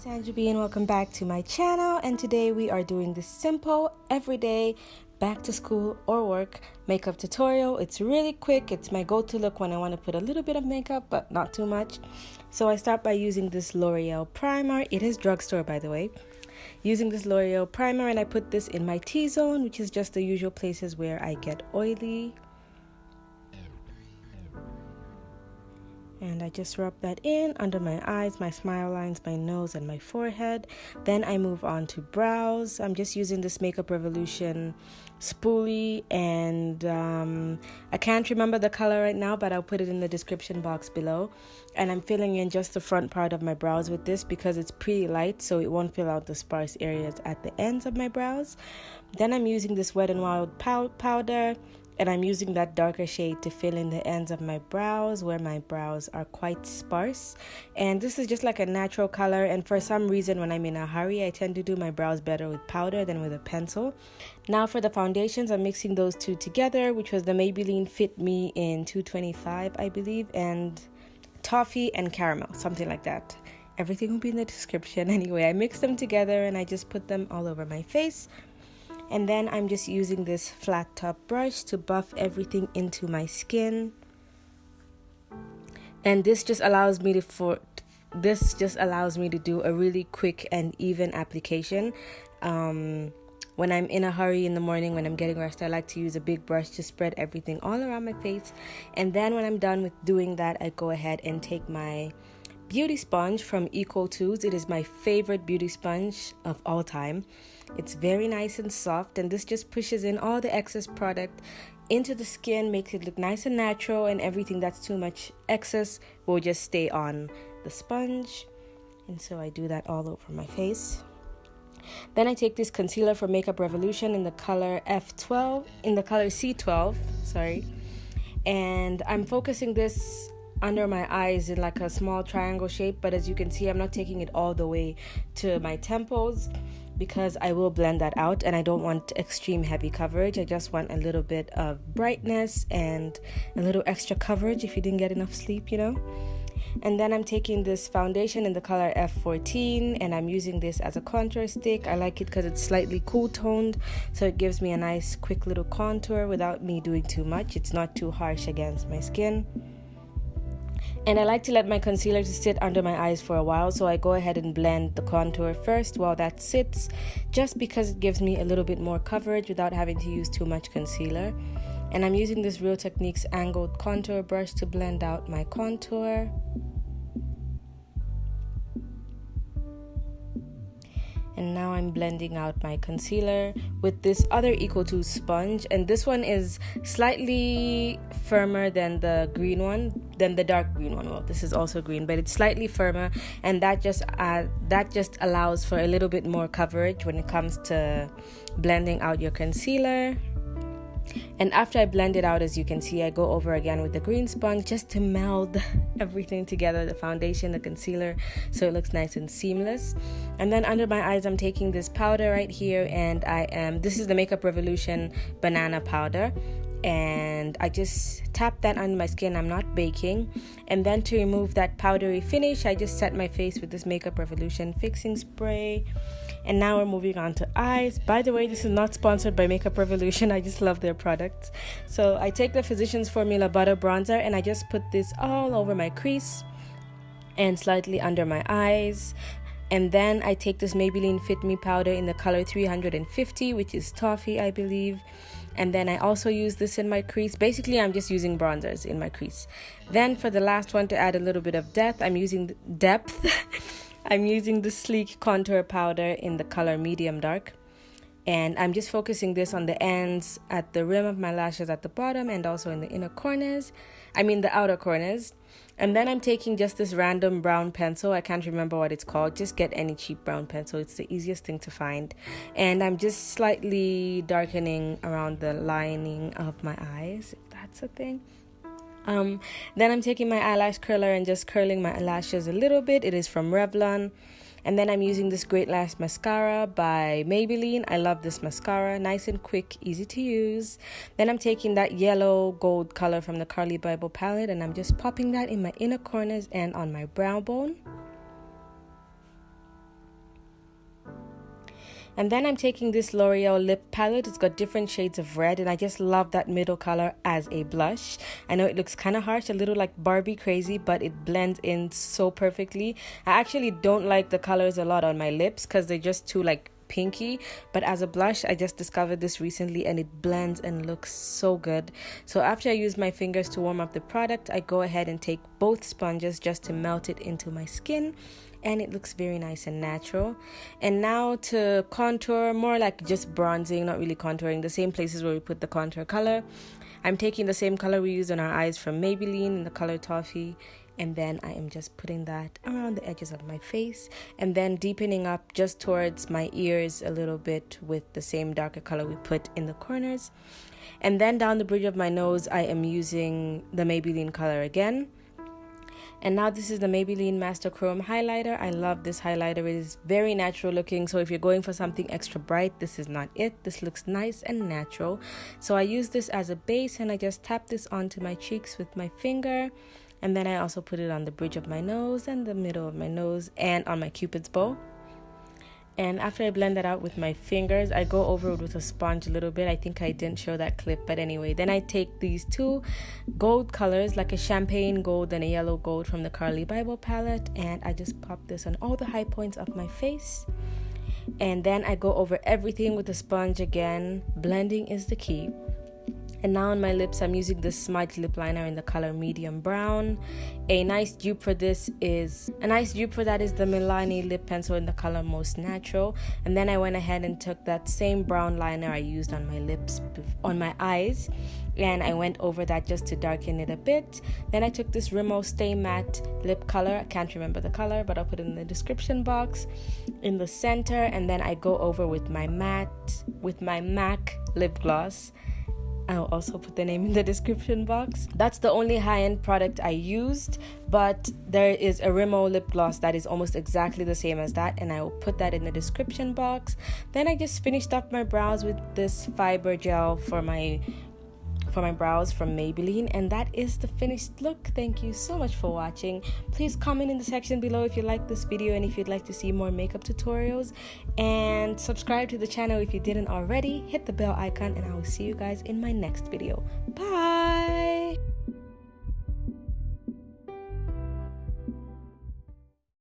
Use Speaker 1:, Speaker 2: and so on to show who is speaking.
Speaker 1: Sanjabi and welcome back to my channel, and today we are doing this simple everyday back to school or work makeup tutorial. It's really quick. It's my go-to look when I want to put a little bit of makeup but not too much. So I start by using this L'Oreal primer. It is Drugstore, by the way. Using this L'Oreal primer, and I put this in my T-zone, which is just the usual places where I get oily. And I just rub that in under my eyes, my smile lines, my nose, and my forehead. Then I move on to brows. I'm just using this Makeup Revolution spoolie, and I can't remember the color right now, but I'll put it in the description box below. And I'm filling in just the front part of my brows with this because it's pretty light, so it won't fill out the sparse areas at the ends of my brows. Then I'm using this Wet n Wild powder. And I'm using that darker shade to fill in the ends of my brows where my brows are quite sparse. And this is just like a natural color. And for some reason, when I'm in a hurry, I tend to do my brows better with powder than with a pencil. Now for the foundations, I'm mixing those two together, which was the Maybelline Fit Me in 225, I believe, and Toffee and Caramel, something like that. Everything will be in the description. Anyway, I mix them together and I just put them all over my face. And then I'm just using this flat top brush to buff everything into my skin. And this just allows me to do a really quick and even application. When I'm in a hurry in the morning, when I'm getting rest, I like to use a big brush to spread everything all around my face. And then when I'm done with doing that, I go ahead and take my beauty sponge from Eco2s. It is my favorite beauty sponge of all time. It's very nice and soft, and this just pushes in all the excess product into the skin, makes it look nice and natural, and everything that's too much excess will just stay on the sponge. And so I do that all over my face. Then I take this concealer from Makeup Revolution in the color C12, and I'm focusing this under my eyes in like a small triangle shape, but as you can see, I'm not taking it all the way to my temples because I will blend that out, and I don't want extreme heavy coverage. I just want a little bit of brightness and a little extra coverage if you didn't get enough sleep, you know. And then I'm taking this foundation in the color F14, and I'm using this as a contour stick. I like it because it's slightly cool toned, so it gives me a nice quick little contour without me doing too much. It's not too harsh against my skin. And I like to let my concealer to sit under my eyes for a while, so I go ahead and blend the contour first while that sits, just because it gives me a little bit more coverage without having to use too much concealer. And I'm using this Real Techniques angled contour brush to blend out my contour. And now I'm blending out my concealer with this other Eco2 sponge. And this one is slightly firmer than the green one, than the dark green one. Well, this is also green, but it's slightly firmer. And that just allows for a little bit more coverage when it comes to blending out your concealer. And after I blend it out, as you can see, I go over again with the green sponge just to meld everything together, the foundation, the concealer, so it looks nice and seamless. And then under my eyes, I'm taking this powder right here, and this is the Makeup Revolution banana powder. And I just tap that on my skin. I'm not baking. And then to remove that powdery finish, I just set my face with this Makeup Revolution fixing spray. And now we're moving on to eyes. By the way, this is not sponsored by Makeup Revolution. I just love their products. So I take the Physicians Formula Butter Bronzer, and I just put this all over my crease and slightly under my eyes. And then I take this Maybelline Fit Me powder in the color 350, which is Toffee, I believe. And then I also use this in my crease. Basically, I'm just using bronzers in my crease. Then for the last one, to add a little bit of depth, I'm using the Sleek contour powder in the color medium dark. And I'm just focusing this on the ends, at the rim of my lashes at the bottom, and also in the the outer corners. And then I'm taking just this random brown pencil. I can't remember what it's called. Just get any cheap brown pencil. It's the easiest thing to find. And I'm just slightly darkening around the lining of my eyes, if that's a thing. Then I'm taking my eyelash curler and just curling my lashes a little bit. It is from Revlon. And then I'm using this Great Lash Mascara by Maybelline. I love this mascara. Nice and quick, easy to use. Then I'm taking that yellow gold color from the Carly Bible palette, and I'm just popping that in my inner corners and on my brow bone. And then I'm taking this L'Oreal lip palette. It's got different shades of red, and I just love that middle color as a blush. I know it looks kind of harsh, a little like Barbie crazy, but it blends in so perfectly. I actually don't like the colors a lot on my lips because they're just too like pinky, but as a blush I just discovered this recently and it blends and looks so good. So after I use my fingers to warm up the product, I go ahead and take both sponges just to melt it into my skin, and it looks very nice and natural. And now to contour, more like just bronzing, not really contouring, the same places where we put the contour color. I'm taking the same color we used on our eyes from Maybelline in the color Toffee, and then I am just putting that around the edges of my face, and then deepening up just towards my ears a little bit with the same darker color we put in the corners. And then down the bridge of my nose, I am using the Maybelline color again. And now this is the Maybelline Master Chrome highlighter. I love this highlighter. It is very natural looking, so if you're going for something extra bright, this is not it. This looks nice and natural. So I use this as a base, and I just tap this onto my cheeks with my finger. And then I also put it on the bridge of my nose and the middle of my nose and on my Cupid's bow. And after I blend that out with my fingers, I go over it with a sponge a little bit. I think I didn't show that clip, but anyway. Then I take these two gold colors, like a champagne gold and a yellow gold from the Carly Bible palette, and I just pop this on all the high points of my face. And then I go over everything with a sponge again. Blending is the key. And now on my lips, I'm using this smudge lip liner in the color medium brown. A nice dupe for that is the Milani lip pencil in the color Most Natural. And then I went ahead and took that same brown liner I used on my lips, on my eyes, and I went over that just to darken it a bit. Then I took this Rimmel Stay Matte lip color. I can't remember the color, but I'll put it in the description box in the center. And then I go over with my MAC lip gloss. I'll also put the name in the description box. That's the only high-end product I used, but there is a Rimmel lip gloss that is almost exactly the same as that, and I will put that in the description box. Then I just finished up my brows with this fiber gel for my brows from Maybelline, and that is the finished look. Thank you so much for watching. Please comment in the section below if you like this video and if you'd like to see more makeup tutorials, and subscribe to the channel if you didn't already. Hit the bell icon, and I will see you guys in my next video. Bye.